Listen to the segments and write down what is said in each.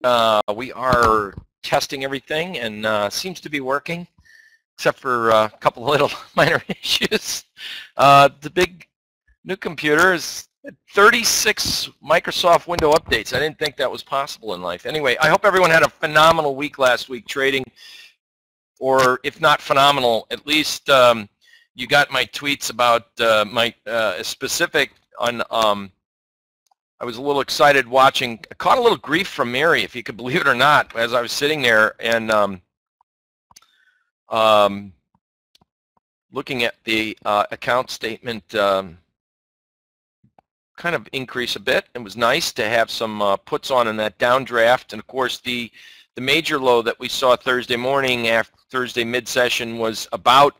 We are testing everything, and seems to be working, except for a couple of little minor issues. The big new computer is 36 Microsoft Windows updates. I didn't think that was possible in life. Anyway, I hope everyone had a phenomenal week last week trading, or if not phenomenal, at least you got my tweets about my specific on. I was a little excited watching. I caught a little grief from Mary, if you could believe it or not, as I was sitting there and looking at the account statement kind of increase a bit. It was nice to have some puts on in that downdraft, and of course the major low that we saw Thursday morning after Thursday mid-session was about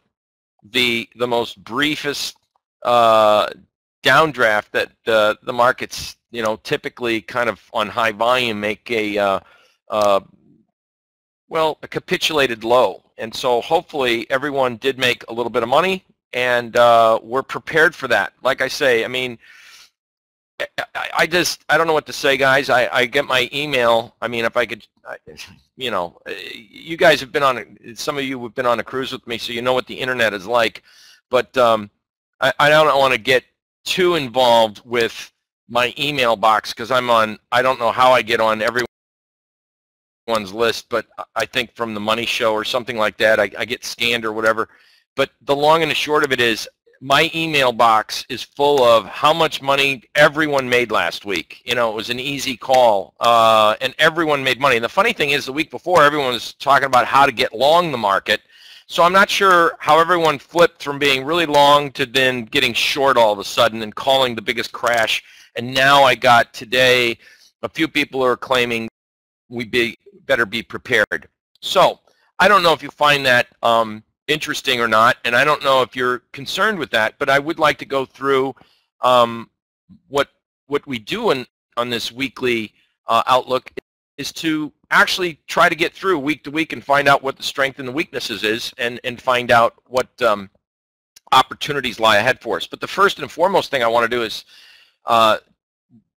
the most briefest downdraft that the markets, you know, typically kind of on high volume make a well, a capitulated low. And so hopefully everyone did make a little bit of money, and we're prepared for that. Like I say, I mean, I don't know what to say, guys. I get my email. I mean, if I could, you know, you guys have been on, some of you have been on a cruise with me, so you know what the internet is like. But I don't want to get too involved with my email box, because I'm on, I don't know how I get on everyone's list, but I think from the Money Show or something like that, I get scanned or whatever. But the long and the short of it is, my email box is full of how much money everyone made last week. You know, it was an easy call, and everyone made money. And the funny thing is, the week before, everyone was talking about how to get long the market. So I'm not sure how everyone flipped from being really long to then getting short all of a sudden and calling the biggest crash. And now I got today a few people who are claiming we better be prepared. So I don't know if you find that interesting or not, and I don't know if you're concerned with that, but I would like to go through what we do on this weekly outlook is to actually try to get through week to week and find out what the strength and the weaknesses is, and find out what opportunities lie ahead for us. But the first and foremost thing I want to do is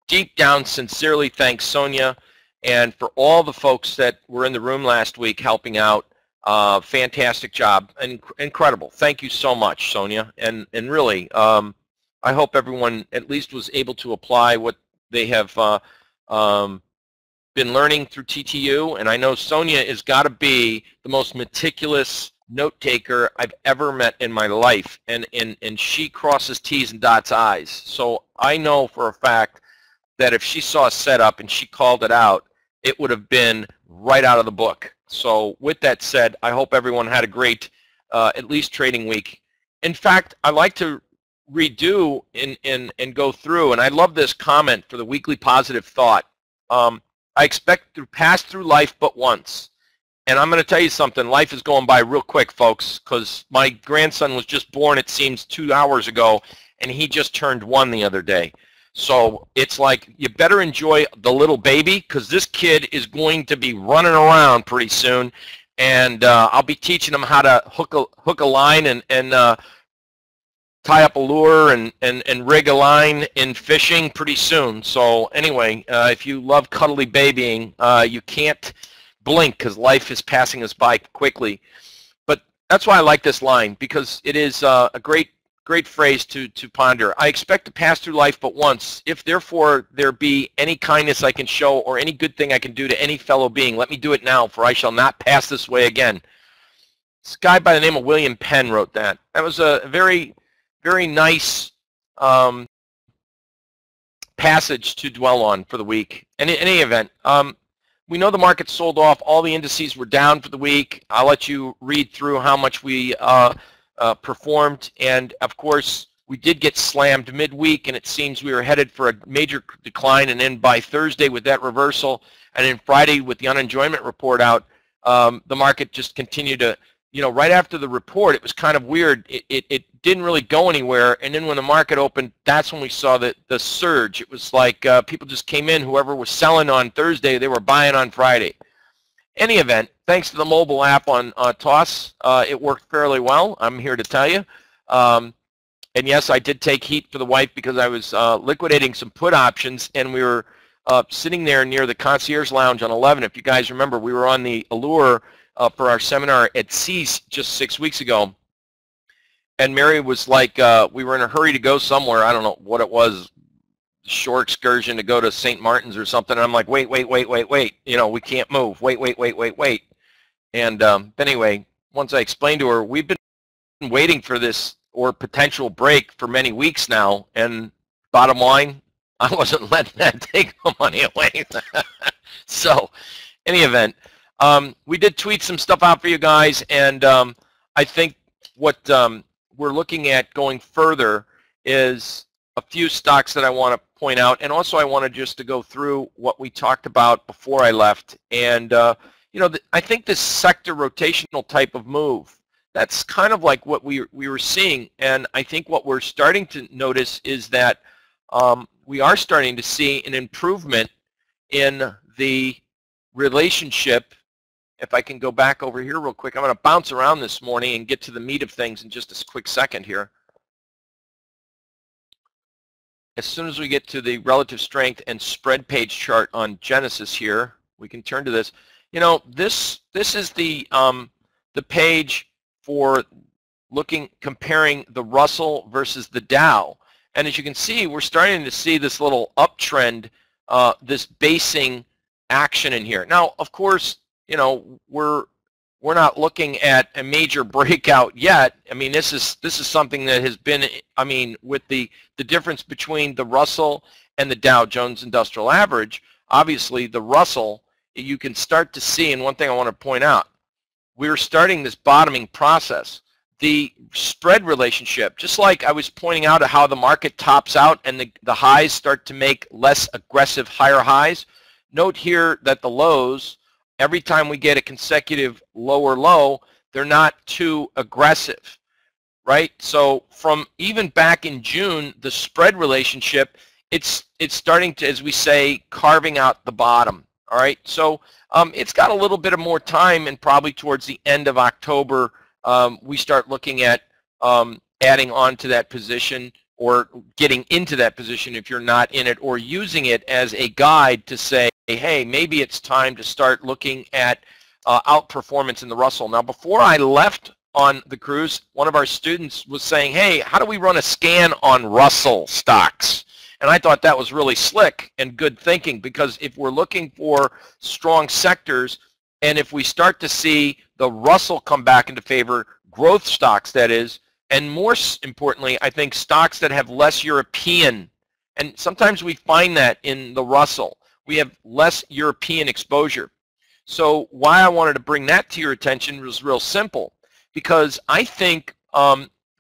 deep down sincerely thank Sonia and for all the folks that were in the room last week helping out. Fantastic job, and incredible. Thank you so much, Sonia. And really, I hope everyone at least was able to apply what they have been learning through TTU. And I know Sonia has got to be the most meticulous note taker I've ever met in my life, and she crosses T's and dots I's. So I know for a fact that if she saw a setup and she called it out, it would have been right out of the book. So with that said, I hope everyone had a great, at least trading week. In fact, I like to redo and go through, and I love this comment for the weekly positive thought. I expect to pass through life but once. And I'm going to tell you something, life is going by real quick, folks, because my grandson was just born, it seems, 2 hours ago, and he just turned 1 the other day. So it's like you better enjoy the little baby, because this kid is going to be running around pretty soon, and I'll be teaching him how to hook a line and tie up a lure and rig a line in fishing pretty soon. So anyway, if you love cuddly babying, you can't blink because life is passing us by quickly. But that's why I like this line, because it is a great phrase to ponder. I expect to pass through life but once. If therefore there be any kindness I can show or any good thing I can do to any fellow being, let me do it now, for I shall not pass this way again. This guy by the name of William Penn wrote that. That was a very, very nice passage to dwell on for the week. And in any event, we know the market sold off. All the indices were down for the week. I'll let you read through how much we performed, and of course we did get slammed midweek, and it seems we were headed for a major decline, and then by Thursday with that reversal, and then Friday with the unemployment report out, the market just continued to, you know, right after the report, it was kind of weird. It didn't really go anywhere, and then when the market opened, that's when we saw the surge. It was like people just came in. Whoever was selling on Thursday, they were buying on Friday. Any event, thanks to the mobile app on TOS, it worked fairly well, I'm here to tell you. And yes, I did take heat for the wife because I was liquidating some put options, and we were sitting there near the Concierge Lounge on 11. If you guys remember, we were on the Allure for our seminar at CEAS just 6 weeks ago. And Mary was like, we were in a hurry to go somewhere. I don't know what it was, shore excursion to go to St. Martin's or something. And I'm like, wait. You know, we can't move. Wait. And but anyway, once I explained to her, we've been waiting for this or potential break for many weeks now. And bottom line, I wasn't letting that take the money away. So, any event, we did tweet some stuff out for you guys, and I think what we're looking at going further is a few stocks that I want to point out, and also I wanted just to go through what we talked about before I left. And you know, I think this sector rotational type of move, that's kind of like what we were seeing, and I think what we're starting to notice is that we are starting to see an improvement in the relationship. If I can go back over here real quick, I'm going to bounce around this morning and get to the meat of things in just a quick second here. As soon as we get to the relative strength and spread page chart on Genesis here, we can turn to this. You know, this is the page for comparing the Russell versus the Dow. And as you can see, we're starting to see this little uptrend, this basing action in here. Now, of course, you know, we're not looking at a major breakout yet. I mean, this is something that has been, I mean, with the difference between the Russell and the Dow Jones Industrial Average, obviously the Russell, you can start to see, and one thing I want to point out, we're starting this bottoming process. The spread relationship, just like I was pointing out how the market tops out and the highs start to make less aggressive higher highs, note here that the lows, every time we get a consecutive lower low, they're not too aggressive, right? So from even back in June, the spread relationship, it's starting to, as we say, carving out the bottom, all right? So it's got a little bit of more time, and probably towards the end of October, we start looking at adding on to that position or getting into that position if you're not in it, or using it as a guide to say, hey, maybe it's time to start looking at outperformance in the Russell. Now, before I left on the cruise, one of our students was saying, hey, how do we run a scan on Russell stocks? And I thought that was really slick and good thinking, because if we're looking for strong sectors, and if we start to see the Russell come back into favor, growth stocks that is, and more importantly, I think stocks that have less European, and sometimes we find that in the Russell, we have less European exposure. So why I wanted to bring that to your attention was real simple, because I think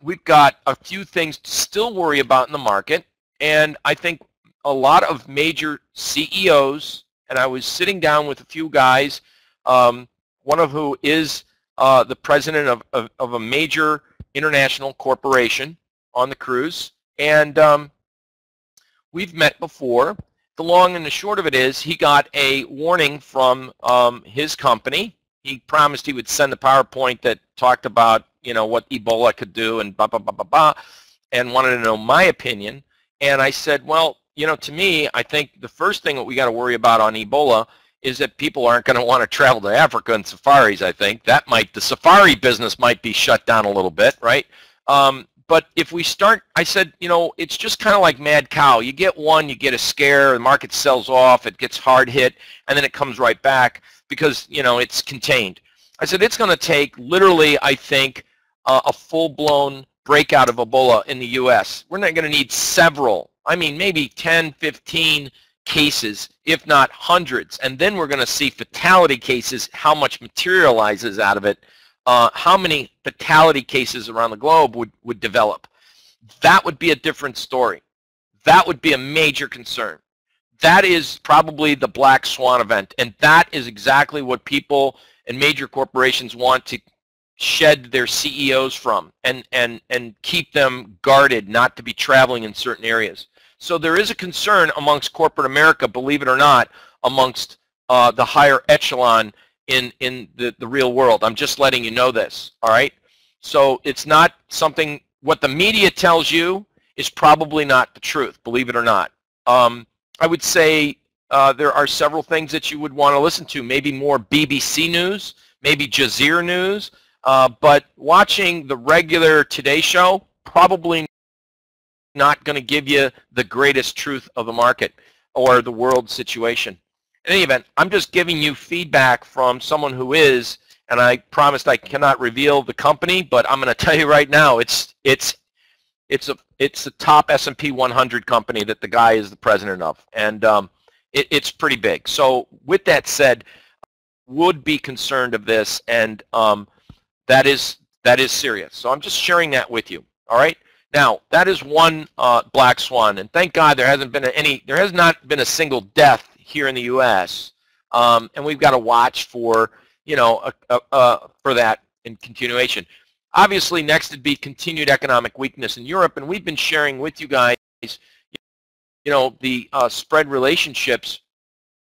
we've got a few things to still worry about in the market, and I think a lot of major CEOs, and I was sitting down with a few guys, one of who is the president of a major international corporation on the cruise, and we've met before. The long and the short of it is, he got a warning from his company. He promised he would send the PowerPoint that talked about, you know, what Ebola could do and blah, blah, blah, blah, blah, and wanted to know my opinion. And I said, well, you know, to me, I think the first thing that we got to worry about on Ebola is that people aren't going to want to travel to Africa in safaris. I think that the safari business might be shut down a little bit, right? But if we start, I said, you know, it's just kind of like mad cow. You get one, you get a scare, the market sells off, it gets hard hit, and then it comes right back because, you know, it's contained. I said it's going to take literally, I think, a full-blown breakout of Ebola in the U.S. We're not going to need several, I mean, maybe 10, 15 cases, if not hundreds, and then we're going to see fatality cases, how much materializes out of it, how many fatality cases around the globe would develop. That would be a different story. That would be a major concern. That is probably the black swan event, and that is exactly what people and major corporations want to shed their CEOs from and keep them guarded not to be traveling in certain areas. So there is a concern amongst corporate America, believe it or not, amongst the higher echelon in the real world. I'm just letting you know this, all right? So it's not something, what the media tells you is probably not the truth, believe it or not. I would say there are several things that you would want to listen to. Maybe more BBC News, maybe Jazeera News, but watching the regular Today Show probably not going to give you the greatest truth of the market or the world situation. In any event, I'm just giving you feedback from someone who is, and I promised I cannot reveal the company, but I'm going to tell you right now, it's a top S&P 100 company that the guy is the president of, and it's pretty big. So with that said, would be concerned of this, and that is serious. So I'm just sharing that with you. All right. Now that is one black swan, and thank God there has not been a single death here in the U.S. And we've got to watch for for that in continuation. Obviously, next would be continued economic weakness in Europe, and we've been sharing with you guys, the spread relationships.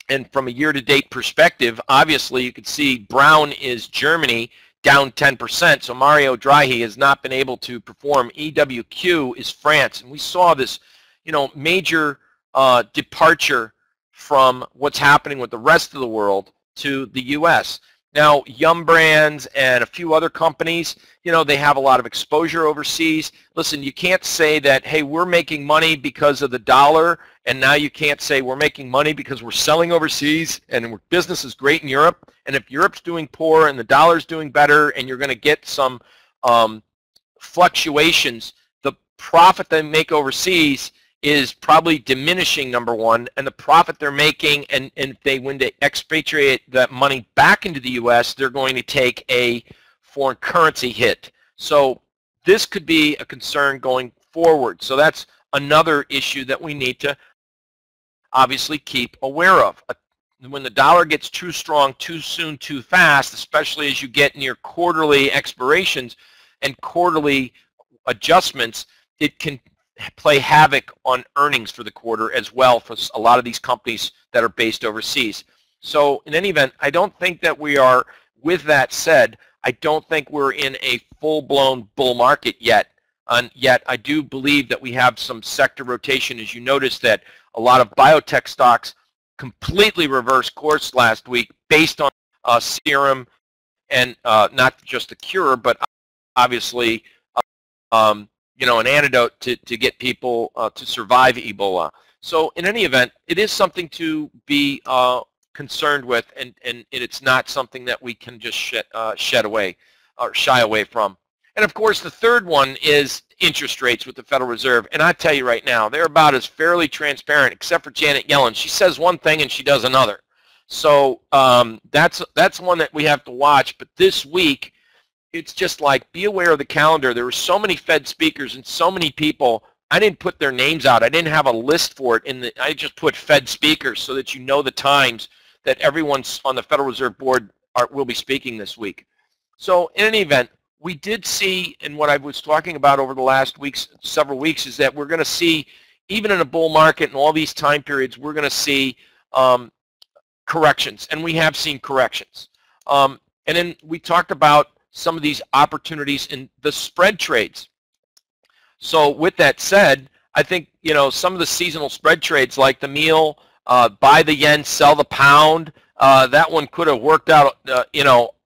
And from a year-to-date perspective, obviously, you can see brown is Germany, down 10%. So Mario Draghi has not been able to perform. EWQ is France. And we saw this, major departure from what's happening with the rest of the world to the U.S. Now, Yum Brands and a few other companies, they have a lot of exposure overseas. Listen, you can't say that, hey, we're making money because of the dollar, and now you can't say we're making money because we're selling overseas and business is great in Europe. And if Europe's doing poor and the dollar's doing better and you're going to get some fluctuations, the profit they make overseas is probably diminishing, number one, and the profit they're making, and if they when they expatriate that money back into the U.S., they're going to take a foreign currency hit. So this could be a concern going forward. So that's another issue that we need to obviously keep aware of. When the dollar gets too strong, too soon, too fast, especially as you get near quarterly expirations and quarterly adjustments, it can play havoc on earnings for the quarter as well for a lot of these companies that are based overseas. So in any event, I don't think that we are, with that said, I don't think we're in a full-blown bull market yet. Yet I do believe that we have some sector rotation. As you notice that a lot of biotech stocks completely reversed course last week based on serum and not just a cure, but obviously an antidote to get people to survive Ebola. So in any event, it is something to be concerned with, and it's not something that we can just shed away or shy away from. And of course, the third one is interest rates with the Federal Reserve. And I tell you right now, they're about as fairly transparent, except for Janet Yellen. She says one thing and she does another. So that's one that we have to watch. But this week, it's just like, be aware of the calendar. There were so many Fed speakers and so many people. I didn't put their names out. I didn't have a list for it. I just put Fed speakers so that you know the times that everyone's on the Federal Reserve Board will be speaking this week. So in any event, we did see, and what I was talking about over the last several weeks, is that we're going to see, even in a bull market and all these time periods, we're going to see corrections, and we have seen corrections. And then we talked about some of these opportunities in the spread trades. So with that said, I think some of the seasonal spread trades like the meal, buy the yen, sell the pound, that one could have worked out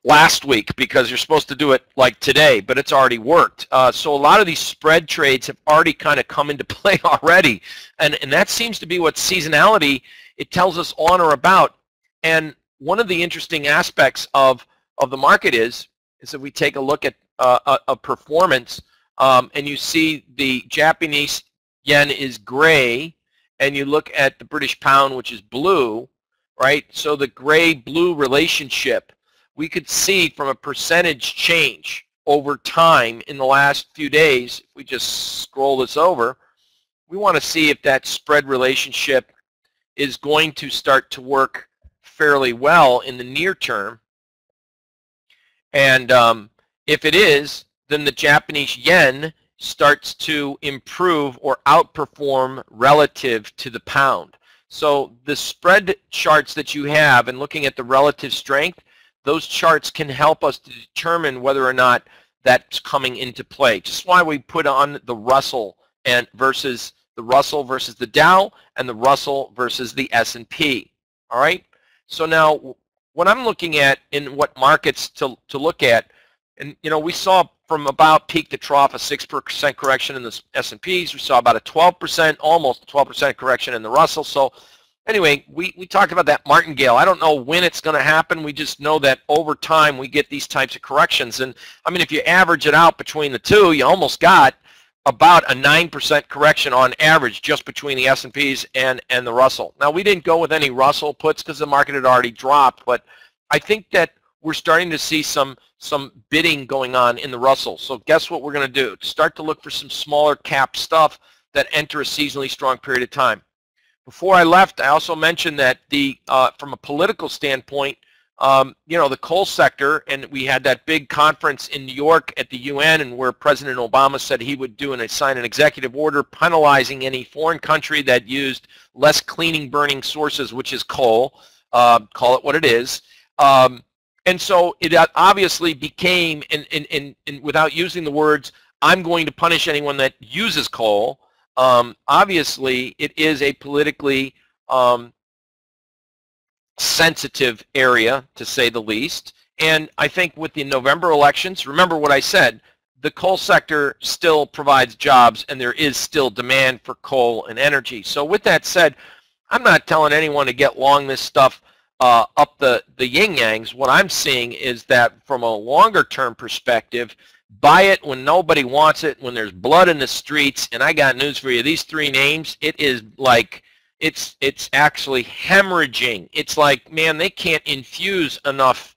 last week because you're supposed to do it like today, but it's already worked. So a lot of these spread trades have already kind of come into play already, and that seems to be what seasonality, it tells us on or about. And one of the interesting aspects of the market is if we take a look at a performance, and you see the Japanese yen is gray, and you look at the British pound, which is blue, right? So the gray-blue relationship, we could see from a percentage change over time in the last few days. If we just scroll this over, we want to see if that spread relationship is going to start to work fairly well in the near term. And if it is, then the Japanese yen starts to improve or outperform relative to the pound. So the spread charts that you have and looking at the relative strength, those charts can help us to determine whether or not that's coming into play. Just why we put on the Russell and versus the Russell versus the Dow, and the Russell versus the S&P. All right? So now what I'm looking at in what markets to look at, and you know, we saw from about peak to trough a 6% correction in the S&Ps. We saw about a 12%, almost 12% correction in the Russell. So anyway, we talked about that martingale. I don't know when it's going to happen. We just know that over time we get these types of corrections. And I mean, if you average it out between the two, you almost got about a 9% correction on average just between the S&Ps and the Russell. Now, we didn't go with any Russell puts because the market had already dropped, but I think that we're starting to see some bidding going on in the Russell. So guess what we're going to do? Start to look for some smaller cap stuff that enter a seasonally strong period of time. Before I left, I also mentioned that from a political standpoint, you know, the coal sector, and we had that big conference in New York at the UN, and where President Obama said he would sign an executive order penalizing any foreign country that used less cleaning burning sources, which is coal. Call it what it is. And so it obviously became, and without using the words, I'm going to punish anyone that uses coal. Obviously, it is a politically sensitive area, to say the least. And I think with the November elections, remember what I said, the coal sector still provides jobs, and there is still demand for coal and energy. So with that said, I'm not telling anyone to get long this stuff up the yin-yangs. What I'm seeing is that from a longer-term perspective, buy it when nobody wants it, when there's blood in the streets. And I got news for you. These three names, it is like, it's actually hemorrhaging. It's like, man, they can't infuse enough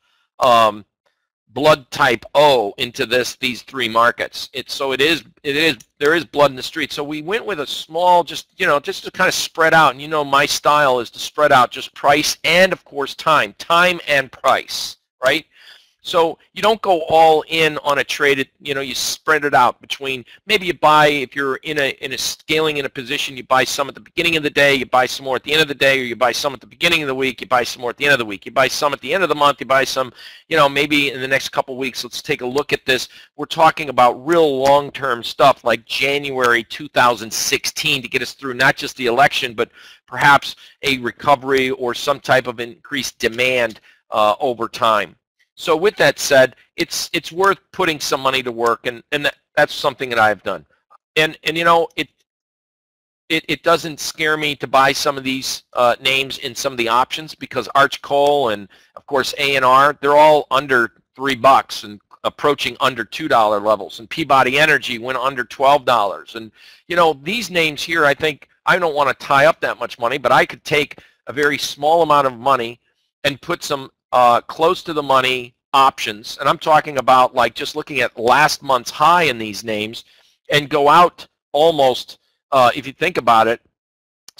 blood type O into these three markets. There is blood in the street. So we went with a small, just to kind of spread out. And you know, my style is to spread out just price and of course time and price, right? So you don't go all in on a trade. You spread it out between, maybe you buy, if you're in a scaling in a position, you buy some at the beginning of the day, you buy some more at the end of the day, or you buy some at the beginning of the week, you buy some more at the end of the week, you buy some at the end of the month, you buy some, maybe in the next couple of weeks. Let's take a look at this. We're talking about real long-term stuff like January 2016 to get us through not just the election, but perhaps a recovery or some type of increased demand over time. So with that said, it's worth putting some money to work, and that's something that I've done. And it doesn't scare me to buy some of these names in some of the options, because Arch Coal and of course A&R, they're all under $3 and approaching under $2 levels. And Peabody Energy went under $12. And these names here, I think I don't want to tie up that much money, but I could take a very small amount of money and put some close to the money options, and I'm talking about like just looking at last month's high in these names, and go out almost, if you think about it,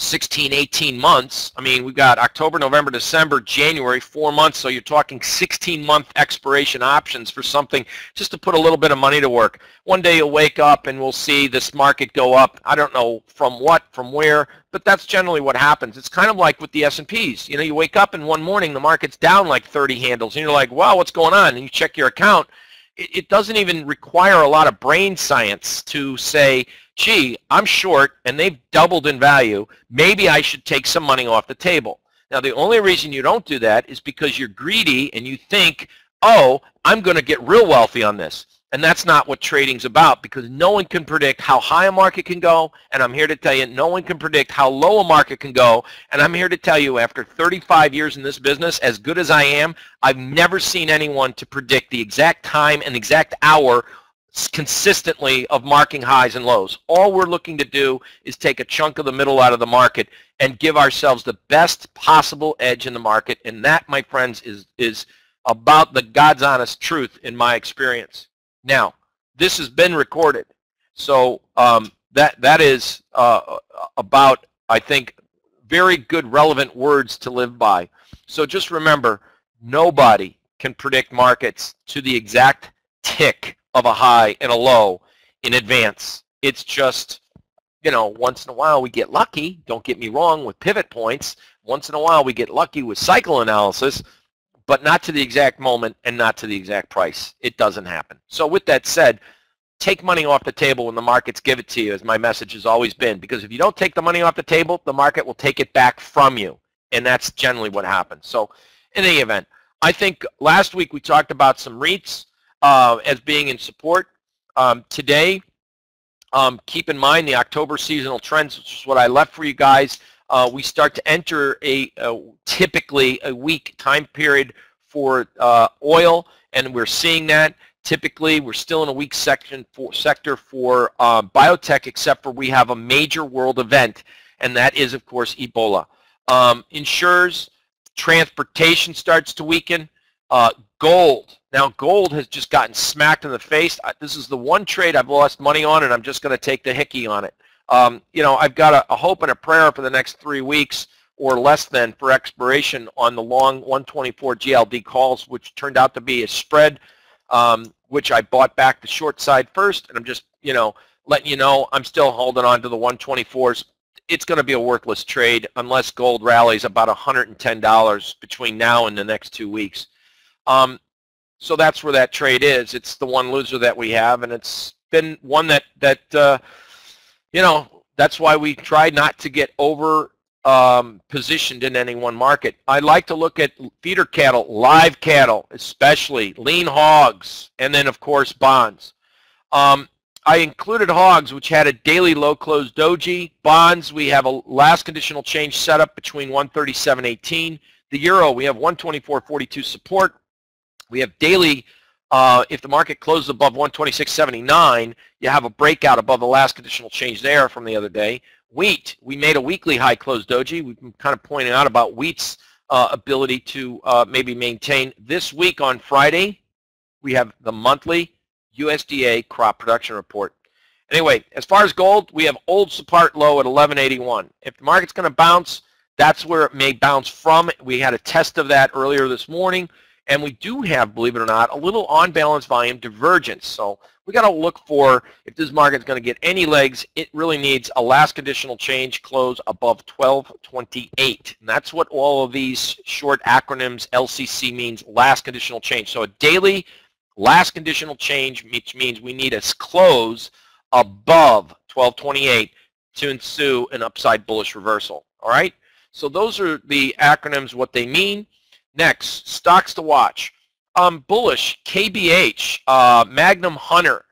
16, 18 months. I mean, we've got October, November, December, January, 4 months, so you're talking 16-month expiration options for something just to put a little bit of money to work. One day you'll wake up and we'll see this market go up. I don't know from what, from where, but that's generally what happens. It's kind of like with the S&Ps. You wake up and one morning the market's down like 30 handles, and you're like, wow, what's going on? And you check your account. It doesn't even require a lot of brain science to say, gee, I'm short and they've doubled in value. Maybe I should take some money off the table. Now, the only reason you don't do that is because you're greedy and you think, oh, I'm going to get real wealthy on this. And that's not what trading's about, because no one can predict how high a market can go, and I'm here to tell you no one can predict how low a market can go. And I'm here to tell you, after 35 years in this business, as good as I am, I've never seen anyone to predict the exact time and exact hour consistently of marking highs and lows. All we're looking to do is take a chunk of the middle out of the market and give ourselves the best possible edge in the market, and that, my friends, is about the God's honest truth in my experience. Now, this has been recorded, so that is about, I think, very good relevant words to live by. So just remember, nobody can predict markets to the exact tick of a high and a low in advance. It's just, once in a while we get lucky, don't get me wrong, with pivot points. Once in a while we get lucky with cycle analysis, but not to the exact moment and not to the exact price. It doesn't happen. So with that said, take money off the table when the markets give it to you, as my message has always been. Because if you don't take the money off the table, the market will take it back from you. And that's generally what happens. So in any event, I think last week we talked about some REITs as being in support. Today, keep in mind the October seasonal trends, which is what I left for you guys. We start to enter typically a weak time period for oil, and we're seeing that. Typically, we're still in a weak sector for biotech, except for we have a major world event, and that is, of course, Ebola. Insurers, transportation starts to weaken. Gold. Now, gold has just gotten smacked in the face. This is the one trade I've lost money on, and I'm just going to take the hickey on it. You know, I've got a hope and a prayer for the next 3 weeks or less than for expiration on the long 124 GLD calls, which turned out to be a spread, which I bought back the short side first, and I'm just, you know, letting you know I'm still holding on to the 124s. It's going to be a worthless trade unless gold rallies about $110 between now and the next 2 weeks. So that's where that trade is. It's the one loser that we have, and it's been one that you know, that's why we try not to get over positioned in any one market. I like to look at feeder cattle, live cattle, especially lean hogs, and then of course bonds. I included hogs, which had a daily low close doji. Bonds, we have a last conditional change setup between 137.18. The euro, we have 124.42 support. We have daily, if the market closes above 126.79, you have a breakout above the last conditional change there from the other day. Wheat, we made a weekly high close doji. We've been kind of pointing out about wheat's ability to maybe maintain. This week on Friday, we have the monthly USDA crop production report. Anyway, as far as gold, we have old support low at 1181. If the market's going to bounce, that's where it may bounce from. We had a test of that earlier this morning. And we do have, believe it or not, a little on-balance volume divergence. So we got to look for, if this market's going to get any legs, it really needs a last conditional change close above 1228. And that's what all of these short acronyms, LCC, means, last conditional change. So a daily last conditional change, which means we need a close above 1228 to ensue an upside bullish reversal. All right? So those are the acronyms, what they mean. Next, stocks to watch. Bullish, KBH, Magnum Hunter,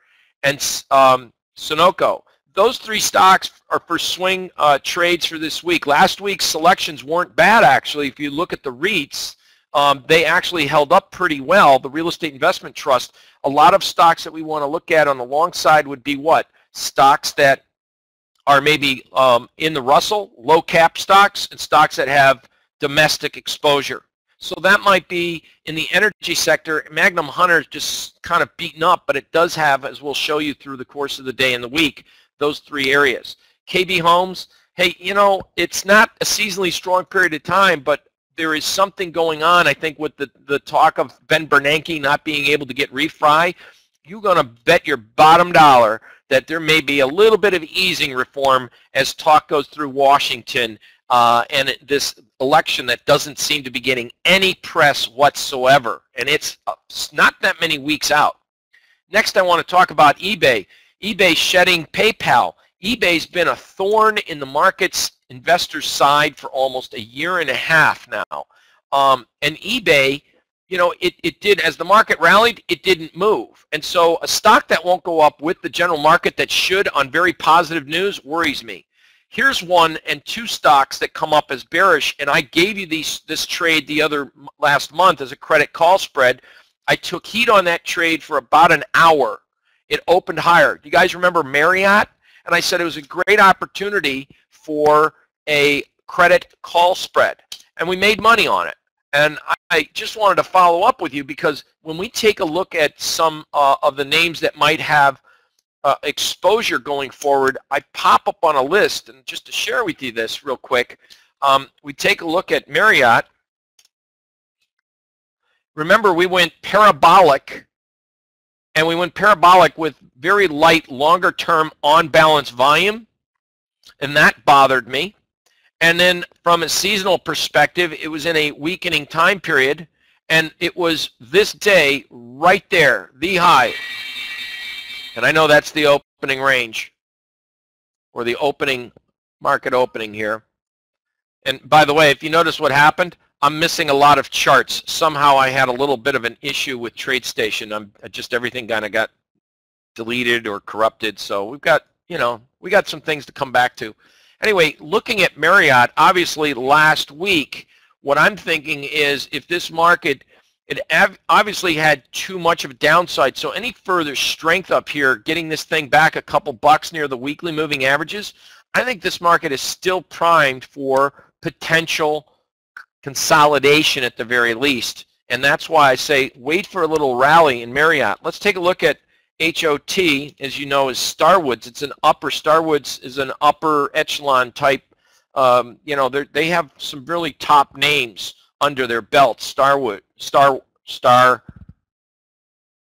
and Sunoco. Those three stocks are for swing trades for this week. Last week's selections weren't bad, actually. If you look at the REITs, they actually held up pretty well. The Real Estate Investment Trust, a lot of stocks that we want to look at on the long side would be what? Stocks that are maybe in the Russell, low cap stocks, and stocks that have domestic exposure. So that might be in the energy sector. Magnum Hunter is just kind of beaten up, but it does have, as we'll show you through the course of the day and the week, those three areas. KB Homes, hey, you know, it's not a seasonally strong period of time, but there is something going on, I think, with the talk of Ben Bernanke not being able to get refi. You're going to bet your bottom dollar that there may be a little bit of easing reform as talk goes through Washington and this election that doesn't seem to be getting any press whatsoever. And it's not that many weeks out. Next, I want to talk about eBay. eBay shedding PayPal. eBay's been a thorn in the market's investors' side for almost a year and a half now. And eBay, you know, it did, as the market rallied, it didn't move. And so a stock that won't go up with the general market that should on very positive news worries me. Here's one and two stocks that come up as bearish, and I gave you this trade last month as a credit call spread. I took heat on that trade for about an hour. It opened higher. You guys remember Marriott? And I said it was a great opportunity for a credit call spread, and we made money on it. And I just wanted to follow up with you because when we take a look at some of the names that might have exposure going forward, I pop up on a list, and just to share with you this real quick, we take a look at Marriott. Remember, we went parabolic, and we went parabolic with very light, longer-term on-balance volume, and that bothered me. And then from a seasonal perspective, it was in a weakening time period, and it was this day right there, the high. And I know that's the opening range, or the opening market opening here. And by the way, if you notice what happened, I'm missing a lot of charts. Somehow I had a little bit of an issue with TradeStation. Just everything kind of got deleted or corrupted. So we've got, we got some things to come back to. Anyway, looking at Marriott, obviously last week, what I'm thinking is if this market, it obviously had too much of a downside. So any further strength up here, getting this thing back a couple bucks near the weekly moving averages, I think this market is still primed for potential consolidation at the very least. And that's why I say wait for a little rally in Marriott. Let's take a look at HOT, as you know, is Starwoods. It's an upper, Starwoods is an upper echelon type. They have some really top names under their belt. Starwood,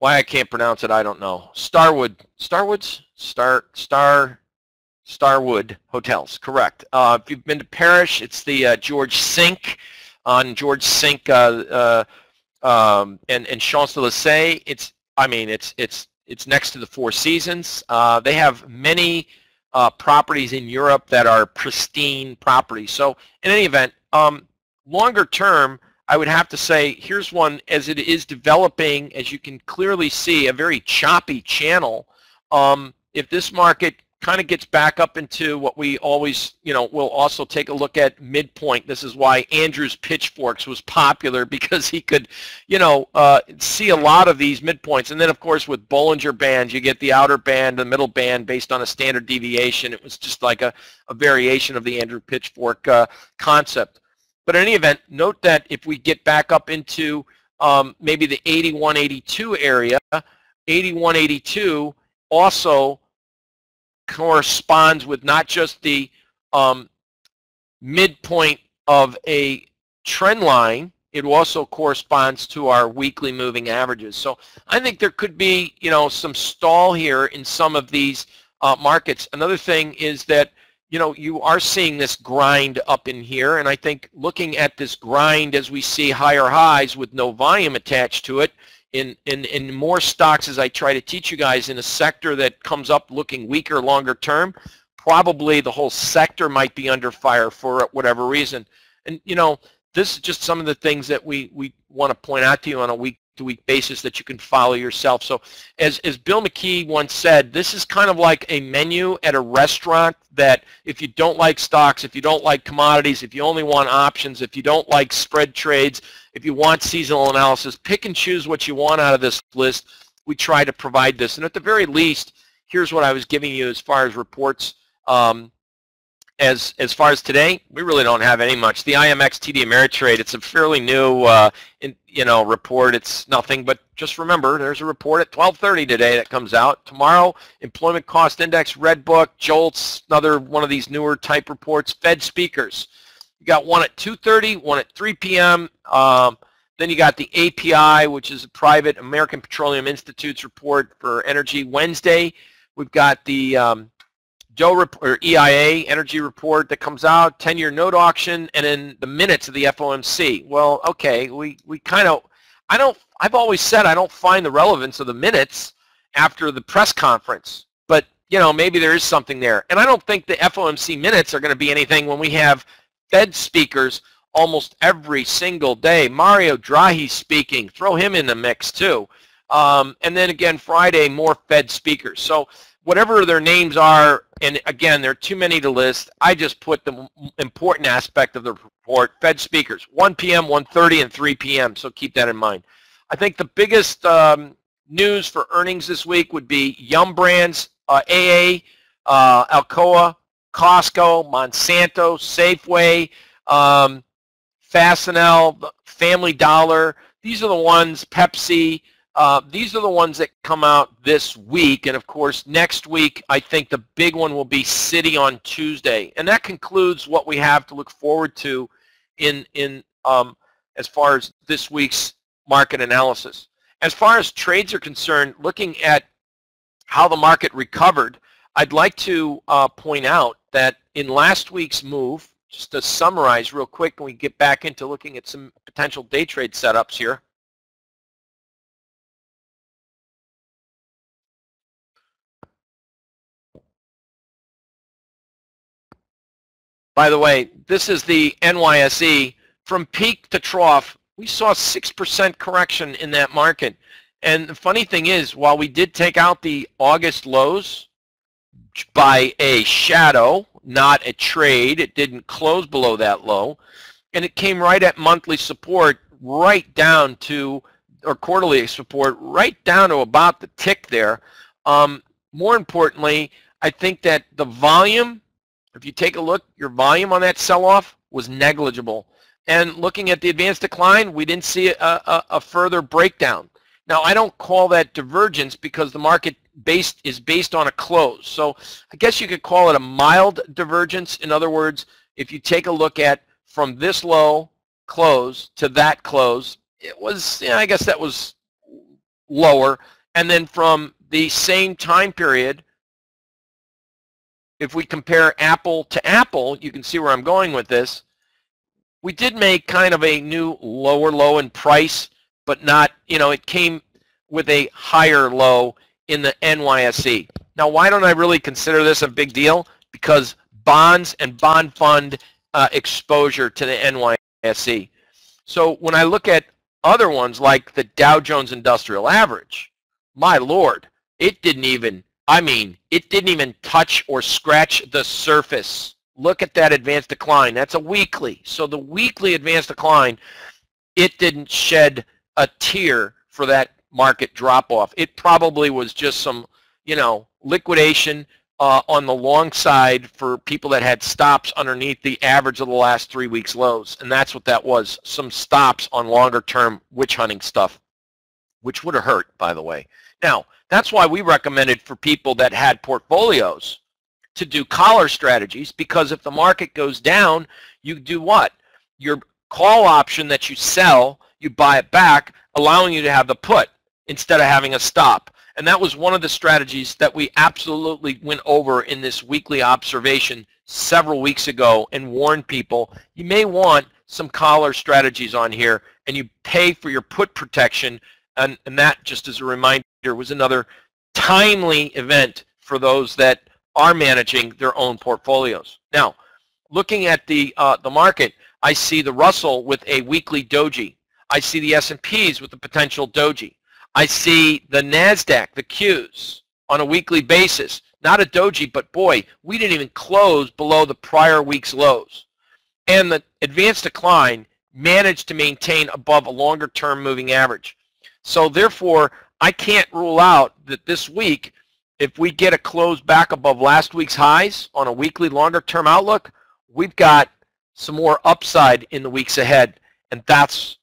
why I can't pronounce it, I don't know. Starwood Hotels, correct. If you've been to Paris, it's the George Cinq on George Cinq and Champs-Élysées. It's next to the Four Seasons. They have many properties in Europe that are pristine properties. So in any event, longer term, I would have to say here's one as it is developing, as you can clearly see, a very choppy channel. If this market kind of gets back up into what we always, we'll also take a look at midpoint. This is why Andrew's Pitchforks was popular, because he could, see a lot of these midpoints. And then, of course, with Bollinger Bands, you get the outer band, the middle band based on a standard deviation. It was just like a variation of the Andrew Pitchfork concept. But in any event, note that if we get back up into maybe the 81-82 area, 81-82 also corresponds with not just the midpoint of a trend line, it also corresponds to our weekly moving averages. So I think there could be, some stall here in some of these markets. Another thing is that, you are seeing this grind up in here, and I think looking at this grind as we see higher highs with no volume attached to it, in more stocks, as I try to teach you guys, in a sector that comes up looking weaker longer term, probably the whole sector might be under fire for whatever reason. And, this is just some of the things that we want to point out to you on a week-to-week basis that you can follow yourself. So as Bill McKee once said, this is kind of like a menu at a restaurant that if you don't like stocks, if you don't like commodities, if you only want options, if you don't like spread trades, if you want seasonal analysis, pick and choose what you want out of this list. We try to provide this. And at the very least, here's what I was giving you as far as reports. As far as today, we really don't have any much. The IMX TD Ameritrade, it's a fairly new report. It's nothing, but just remember, there's a report at 12:30 today that comes out. Tomorrow, Employment Cost Index, Redbook, JOLTS, another one of these newer type reports. Fed speakers. You got one at 2:30, one at 3 p.m. Then you got the API, which is a private American Petroleum Institute's report for energy. Wednesday, we've got the EIA energy report that comes out, 10-year note auction, and then the minutes of the FOMC. Well, okay, we kind of, I've always said I don't find the relevance of the minutes after the press conference, but maybe there is something there. And I don't think the FOMC minutes are going to be anything when we have Fed speakers almost every single day. Mario Draghi speaking, throw him in the mix too. And then again, Friday, more Fed speakers. So whatever their names are, and again, there are too many to list, I just put the important aspect of the report, Fed speakers, 1 p.m., 1:30, and 3 p.m., so keep that in mind. I think the biggest news for earnings this week would be Yum Brands, AA, Alcoa, Costco, Monsanto, Safeway, Fastenal, Family Dollar. These are the ones, Pepsi. These are the ones that come out this week, and of course next week I think the big one will be Citi on Tuesday, and that concludes what we have to look forward to in as far as this week's market analysis. As far as trades are concerned, looking at how the market recovered, I'd like to point out that in last week's move, just to summarize real quick, and we get back into looking at some potential day trade setups here. By the way, this is the NYSE. From peak to trough, we saw 6% correction in that market. And the funny thing is, while we did take out the August lows by a shadow, not a trade, it didn't close below that low, and it came right at monthly support, right down to, or quarterly support, right down to about the tick there. More importantly, I think that the volume, if you take a look, your volume on that sell-off was negligible. And looking at the advanced decline, we didn't see a further breakdown. Now, I don't call that divergence because the market is based on a close. So I guess you could call it a mild divergence. In other words, if you take a look at from this low close to that close, it was, I guess that was lower. And then from the same time period, if we compare apple to apple, you can see where I'm going with this. We did make kind of a new lower low in price, but not, it came with a higher low in the NYSE. Now, why don't I really consider this a big deal? Because bonds and bond fund exposure to the NYSE. So when I look at other ones like the Dow Jones Industrial Average, my Lord, it didn't even touch or scratch the surface. Look at that advanced decline. That's a weekly. So the weekly advanced decline, it didn't shed a tear for that market drop-off. It probably was just some, liquidation on the long side for people that had stops underneath the average of the last 3 weeks lows. And that's what that was, some stops on longer-term witch hunting stuff, which would have hurt, by the way. Now, that's why we recommended for people that had portfolios to do collar strategies, because if the market goes down, you do what? Your call option that you sell, you buy it back, allowing you to have the put instead of having a stop. And that was one of the strategies that we absolutely went over in this weekly observation several weeks ago and warned people, you may want some collar strategies on here, and you pay for your put protection. And that, just as a reminder, was another timely event for those that are managing their own portfolios. Now, looking at the market, I see the Russell with a weekly doji. I see the S&Ps with a potential doji. I see the NASDAQ, the Qs, on a weekly basis. Not a doji, but boy, we didn't even close below the prior week's lows. And the advanced decline managed to maintain above a longer-term moving average. So therefore, I can't rule out that this week, if we get a close back above last week's highs on a weekly longer-term outlook, we've got some more upside in the weeks ahead. And that's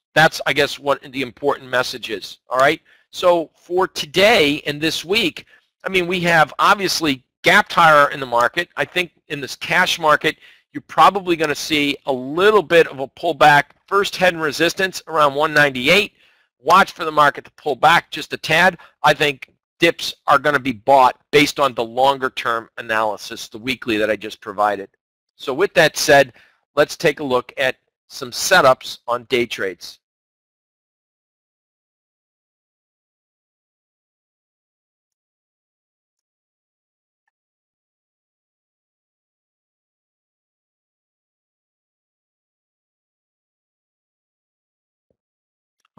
I guess, what the important message is. All right? So for today and this week, we have obviously gapped higher in the market. I think in this cash market, you're probably going to see a little bit of a pullback. First head and resistance around 198. Watch for the market to pull back just a tad. I think dips are going to be bought based on the longer-term analysis, the weekly that I just provided. So with that said, let's take a look at some setups on day trades.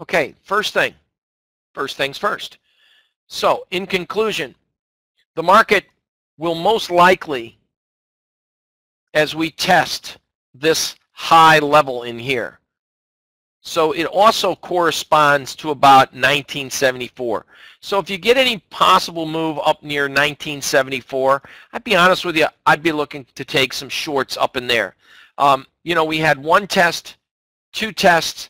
Okay, first things first. So in conclusion, the market will most likely, as we test this high level in here, so it also corresponds to about 1974. So if you get any possible move up near 1974, I'd be honest with you, I'd be looking to take some shorts up in there. We had one test, two tests.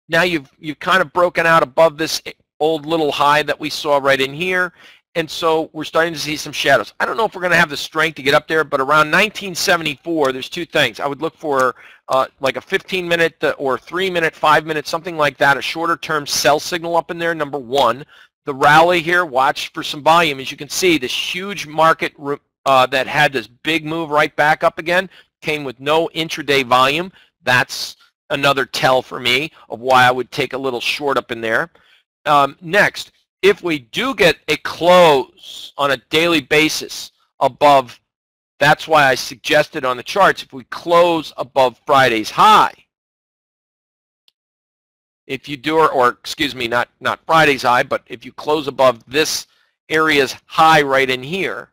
Now you've kind of broken out above this old little high that we saw right in here, and so we're starting to see some shadows. I don't know if we're going to have the strength to get up there, but around 1974, there's two things. I would look for like a 15-minute or 3-minute, 5-minute, something like that, a shorter-term sell signal up in there, number one. The rally here, watch for some volume. As you can see, this huge market that had this big move right back up again came with no intraday volume. That's another tell for me of why I would take a little short up in there. Next, if we do get a close on a daily basis above That's why I suggested on the charts, if we close above Friday's high, if you do, or excuse me, not Friday's high, but if you close above this area's high right in here,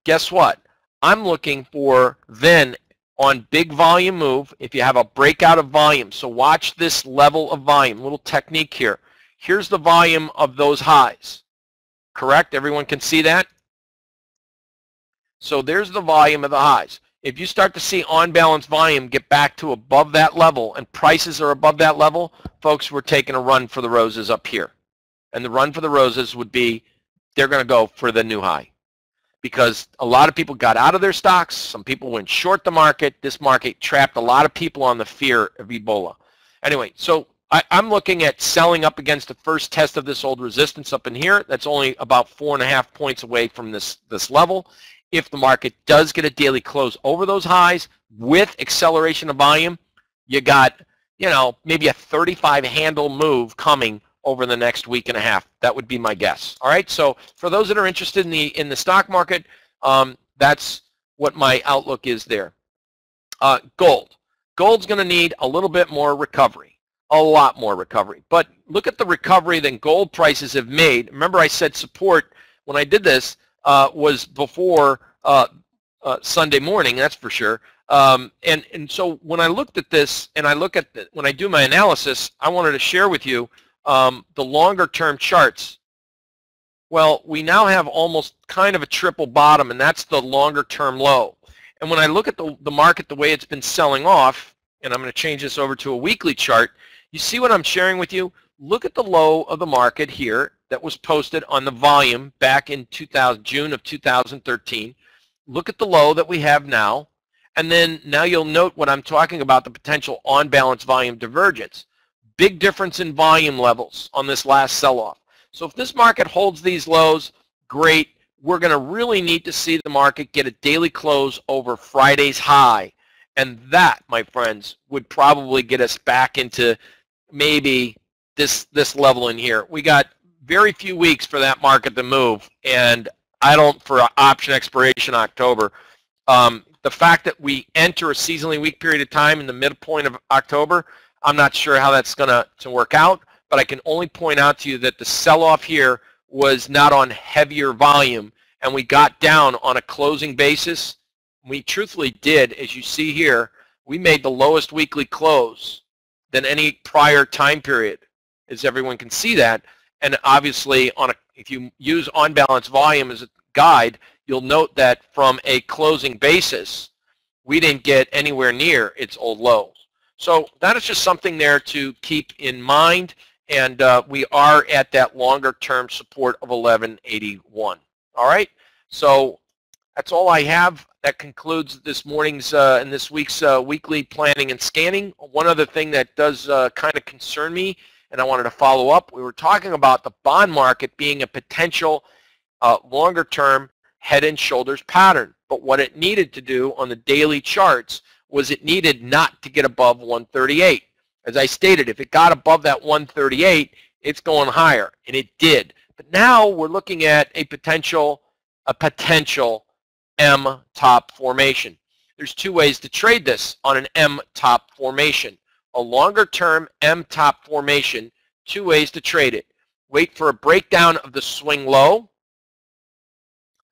guess what? I'm looking for then on big volume move, if you have a breakout of volume. So watch this level of volume, little technique here. Here's the volume of those highs. Correct? Everyone can see that? So there's the volume of the highs. If you start to see on-balance volume get back to above that level and prices are above that level, folks, we're taking a run for the roses up here. And the run for the roses would be they're going to go for the new high. Because a lot of people got out of their stocks. Some people went short the market. This market trapped a lot of people on the fear of Ebola. Anyway, so I'm looking at selling up against the first test of this old resistance up in here. That's only about 4.5 points away from this level. If the market does get a daily close over those highs with acceleration of volume, you got, you know, maybe a 35 handle move coming over the next week and a half. That would be my guess. All right. So for those that are interested in the stock market, that's what my outlook is there. Gold. Gold's going to need a little bit more recovery, a lot more recovery. But look at the recovery that gold prices have made. Remember, I said support when I did this was before Sunday morning. That's for sure. And so when I looked at this, and I look at when I do my analysis, I wanted to share with you the longer term charts. Well, we now have almost kind of a triple bottom, and that's the longer term low. And when I look at the market, the way it's been selling off, and I'm going to change this over to a weekly chart, you see what I'm sharing with you? Look at the low of the market here that was posted on the volume back in June of 2013. Look at the low that we have now, and then now you'll note what I'm talking about, the potential on-balance volume divergence. Big difference in volume levels on this last sell-off. So if this market holds these lows, great. We're going to really need to see the market get a daily close over Friday's high. And that, my friends, would probably get us back into maybe this level in here. We got very few weeks for that market to move. And I don't, for option expiration October, the fact that we enter a seasonally weak period of time in the midpoint of October, I'm not sure how that's going to work out, but I can only point out to you that the sell-off here was not on heavier volume, and we got down on a closing basis. We truthfully did, as you see here, we made the lowest weekly close than any prior time period, as everyone can see that. And obviously, if you use on-balance volume as a guide, you'll note that from a closing basis, we didn't get anywhere near its old lows. So that is just something there to keep in mind, and we are at that longer-term support of 1181. All right, so that's all I have. That concludes this morning's and this week's weekly planning and scanning. One other thing that does kind of concern me, and I wanted to follow up, we were talking about the bond market being a potential longer-term head and shoulders pattern, but what it needed to do on the daily charts was it needed not to get above 138. As I stated, if it got above that 138, it's going higher, and it did. But now we're looking at a potential M-top formation. There's two ways to trade this on an M-top formation. A longer-term M-top formation, two ways to trade it. Wait for a breakdown of the swing low.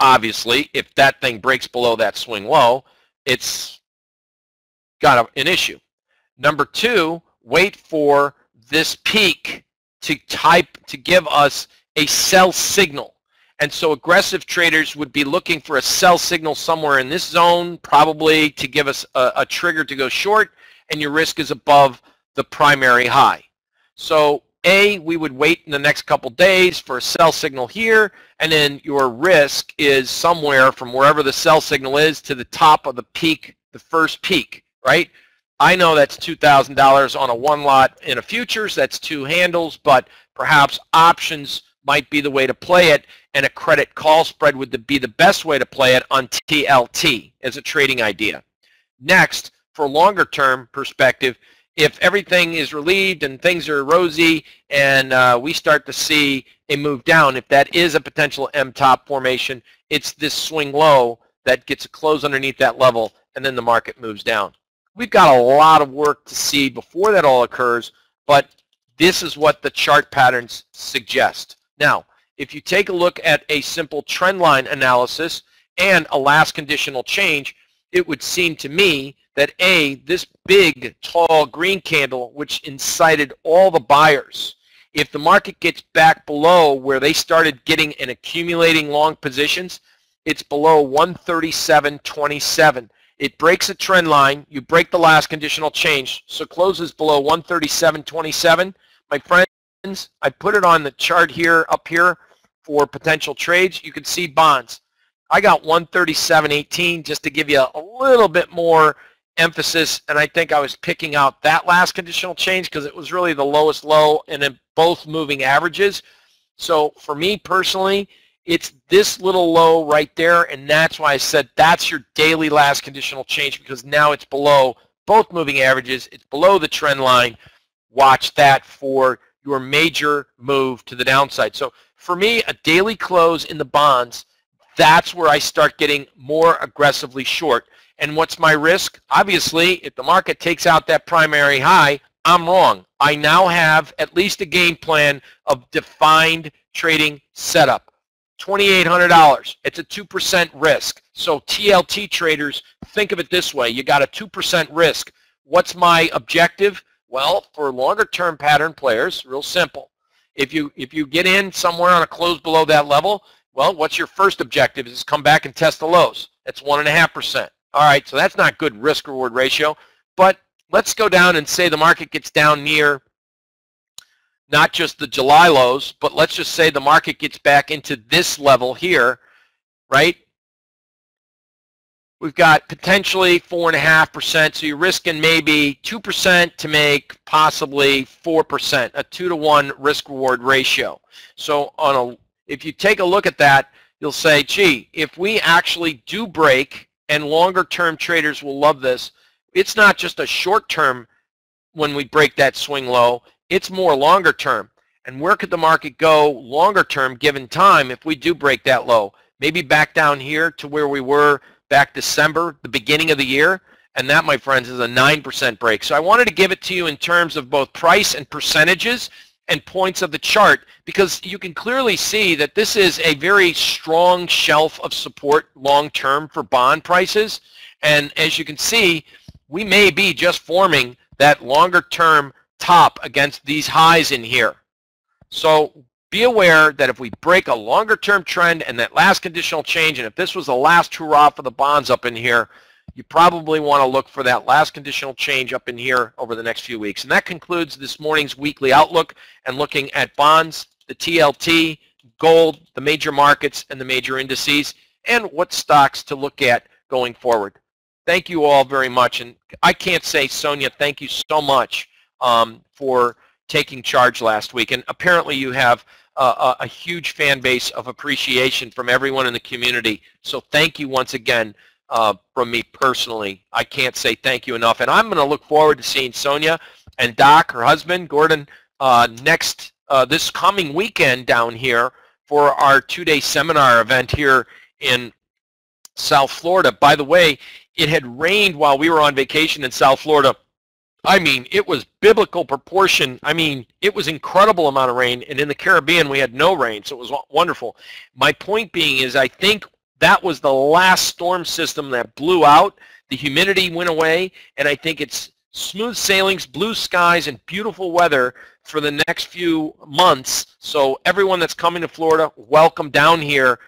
Obviously, if that thing breaks below that swing low, it's got an issue. Number two, wait for this peak to give us a sell signal. And so aggressive traders would be looking for a sell signal somewhere in this zone, probably to give us a trigger to go short, and your risk is above the primary high. So we would wait in the next couple days for a sell signal here, and then your risk is somewhere from wherever the sell signal is to the top of the peak, the first peak, right? I know that's $2,000 on a one lot in a futures, that's two handles, but perhaps options might be the way to play it, and a credit call spread would be the best way to play it on TLT as a trading idea. Next, for longer term perspective, if everything is relieved and things are rosy and we start to see a move down, if that is a potential M-top formation, it's this swing low that gets a close underneath that level, and then the market moves down. We've got a lot of work to see before that all occurs, but this is what the chart patterns suggest. Now, if you take a look at a simple trend line analysis and a last conditional change, it would seem to me that this big, tall green candle, which incited all the buyers, if the market gets back below where they started getting and accumulating long positions, it's below 137.27. It breaks a trend line. You break the last conditional change, so closes below 137.27. My friends, I put it on the chart here, up here, for potential trades. You can see bonds. I got 137.18 just to give you a little bit more emphasis, and I think I was picking out that last conditional change because it was really the lowest low and then both moving averages. So for me personally, it's this little low right there, and that's why I said that's your daily last conditional change, because now it's below both moving averages. It's below the trend line. Watch that for your major move to the downside. So for me, a daily close in the bonds, that's where I start getting more aggressively short. And what's my risk? Obviously, if the market takes out that primary high, I'm wrong. I now have at least a game plan of defined trading setup. $2,800. It's a 2% risk. So TLT traders, think of it this way. You got a 2% risk. What's my objective? Well, for longer term pattern players, real simple. If you get in somewhere on a close below that level, well, what's your first objective? Is come back and test the lows. That's 1.5%. All right, so that's not good risk-reward ratio. But let's go down and say the market gets down near not just the July lows, but let's just say the market gets back into this level here, right? We've got potentially 4.5%, so you're risking maybe 2% to make possibly 4%, a 2-to-1 risk-reward ratio. So if you take a look at that, you'll say, gee, if we actually do break, and longer-term traders will love this, it's not just a short-term when we break that swing low, it's more longer-term. And where could the market go longer-term given time if we do break that low? Maybe back down here to where we were back December, the beginning of the year, and that, my friends, is a 9% break. So I wanted to give it to you in terms of both price and percentages and points of the chart, because you can clearly see that this is a very strong shelf of support long-term for bond prices. And as you can see, we may be just forming that longer-term top against these highs in here. So be aware that if we break a longer-term trend and that last conditional change, and if this was the last hurrah for the bonds up in here, you probably want to look for that last conditional change up in here over the next few weeks. And that concludes this morning's weekly outlook and looking at bonds, the TLT, gold, the major markets, and the major indices, and what stocks to look at going forward. Thank you all very much. And I can't say, Sonia, thank you so much for taking charge last week. And apparently you have a huge fan base of appreciation from everyone in the community. So thank you once again. From me personally, I can't say thank you enough. And I'm going to look forward to seeing Sonia and Doc, her husband, Gordon, this coming weekend down here for our 2-day seminar event here in South Florida. By the way, it had rained while we were on vacation in South Florida. I mean, it was biblical proportion. I mean, it was incredible amount of rain. And in the Caribbean, we had no rain, so it was wonderful. My point being is I think that was the last storm system that blew out. The humidity went away, and I think it's smooth sailings, blue skies, and beautiful weather for the next few months. So everyone that's coming to Florida, welcome down here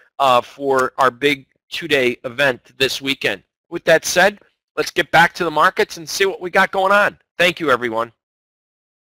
for our big 2-day event this weekend. With that said, let's get back to the markets and see what we got going on. Thank you, everyone.